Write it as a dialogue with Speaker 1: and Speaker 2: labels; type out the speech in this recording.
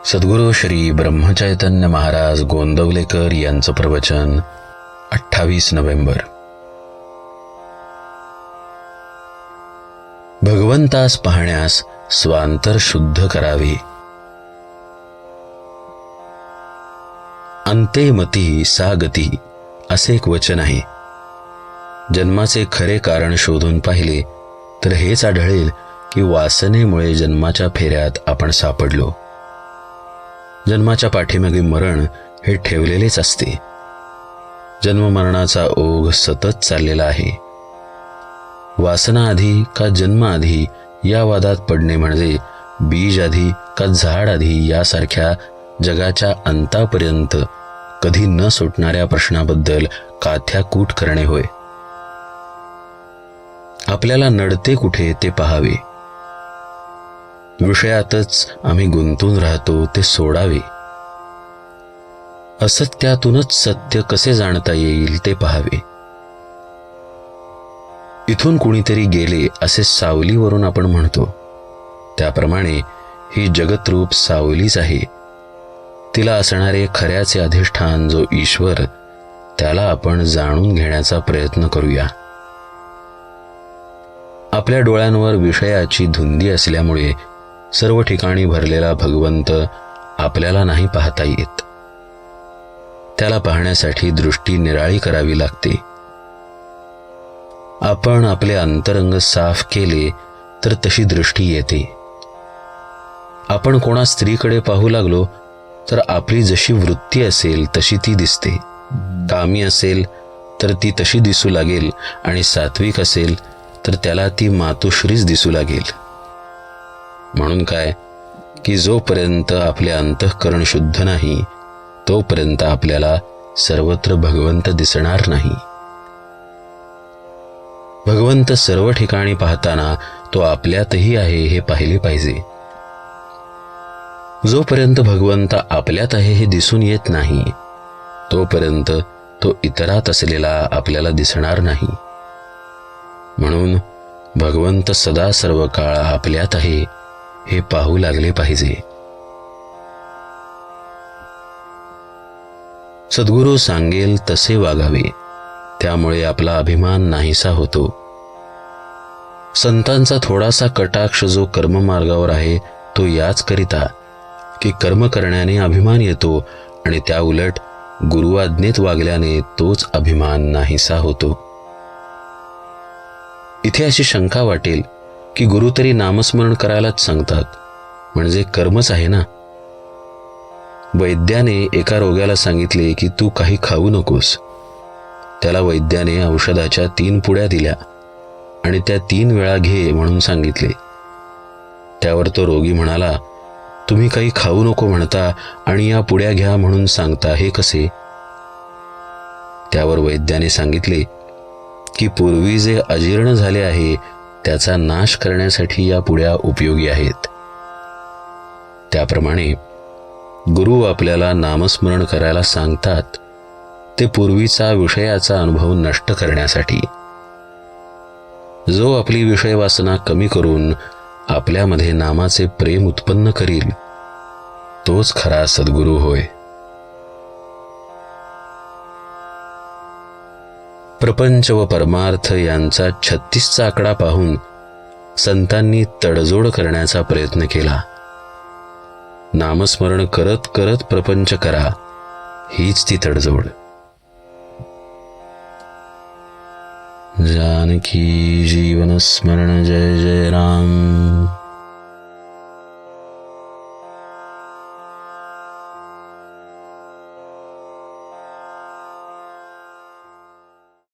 Speaker 1: सद्गुरू श्री ब्रह्मचैतन्य महाराज गोंदवलेकर यांचं प्रवचन 28 नोव्हेंबर. भगवंतास पाहण्यास स्वांतर शुद्ध करावे. अंते मती सा गती असे एक वचन आहे. जन्माचे खरे कारण शोधून पाहिले तर हेच आढळेल की वासनेमुळे जन्माच्या फेऱ्यात आपण सापडलो. जन्माच्या पाठीमागे मरण हे ठेवलेलेच असते. जन्ममरणाचा ओघ सतत चाललेला आहे. वासना आधी का जन्म आधी या वादात पडणे म्हणजे बीज आधी का झाड आधी यासारख्या जगाच्या अंतापर्यंत कधी न सुटणाऱ्या प्रश्नाबद्दल काथ्याकूट करणे होय. आपल्याला नडते कुठे ते पाहावे. विषयातच आम्ही गुंतून राहतो ते सोडावे. असत्यातूनच सत्य कसे जाणता येईल ते पाहावे. इथून कुणीतरी गेले असे सावलीवरून आपण म्हणतो, त्याप्रमाणे ही जगतरूप सावलीच आहे. तिला असणारे खऱ्याचे अधिष्ठान जो ईश्वर, त्याला आपण जाणून घेण्याचा प्रयत्न करूया. आपल्या डोळ्यांवर विषयाची धुंदी असल्यामुळे सर्व ठिकाणी भरलेला भगवंत आपल्याला नाही पाहता येत. त्याला पाहण्यासाठी दृष्टी निराळी करावी लागते. आपण आपले अंतरंग साफ केले तर तशी दृष्टी येते. आपण कोणा स्त्रीकडे पाहू लागलो तर आपली जशी वृत्ती असेल तशी ती दिसते. कामी असेल तर ती तशी दिसू लागेल आणि सात्विक असेल तर त्याला ती मातोश्रीच दिसू लागेल. म्हणून काय की जोपर्यंत आपले अंतःकरण शुद्ध नाही तोपर्यंत आपल्याला सर्वत्र भगवंत दिसणार नाही. भगवंत सर्व ठिकाणी पाहताना तो आपल्यातही आहे हे पाहिले पाहिजे. जोपर्यंत भगवंत आपल्यात आहे हे दिसून येत नाही तोपर्यंत तो इतरात असलेला आपल्याला दिसणार नाही. म्हणून भगवंत सदा सर्व काळ आपल्यात आहे हे पाहू लागले पाहिजे. सद्गुरू सांगेल तसे वागावे, त्यामुळे आपला अभिमान नाहीसा होतो. संतांचा थोडासा कटाक्ष जो कर्ममार्गावर आहे तो याच करिता की कर्म करण्याने अभिमान येतो आणि त्या उलट गुरुआज्ञेत वागल्याने तोच अभिमान नाहीसा होतो. इथे अशी शंका वाटेल की गुरु तरी नामस्मरण करायलाच सांगतात, म्हणजे कर्मच आहे ना. वैद्याने एका रोग्याला सांगितले की तू काही खाऊ नकोस. त्याला वैद्याने औषधाच्या 3 पुड्या दिल्या आणि त्या 3 वेळा घे म्हणून सांगितले. त्यावर तो रोगी म्हणाला, तुम्ही काही खाऊ नको म्हणता आणि या पुड्या घ्या म्हणून सांगता, हे कसे? त्यावर वैद्याने सांगितले की पूर्वी जे अजीर्ण झाले आहे त्याचा नाश करण्यासाठी या पुड्या उपयोगी आहेत. त्याप्रमाणे गुरु आपल्याला नामस्मरण करायला सांगतात ते पूर्वीचा विषयाचा अनुभव नष्ट करण्यासाठी. जो आपली विषय वासना कमी करून आपल्यामध्ये नामाचे प्रेम उत्पन्न करील तोच खरा सद्गुरू होय. प्रपंच व परमार्थ यांचा 36चा आकडा पाहून संतांनी तडजोड करण्याचा प्रयत्न केला. नामस्मरण करत करत प्रपंच करा, हीच ती तडजोड. जानकी जीवन स्मरण जय जय राम.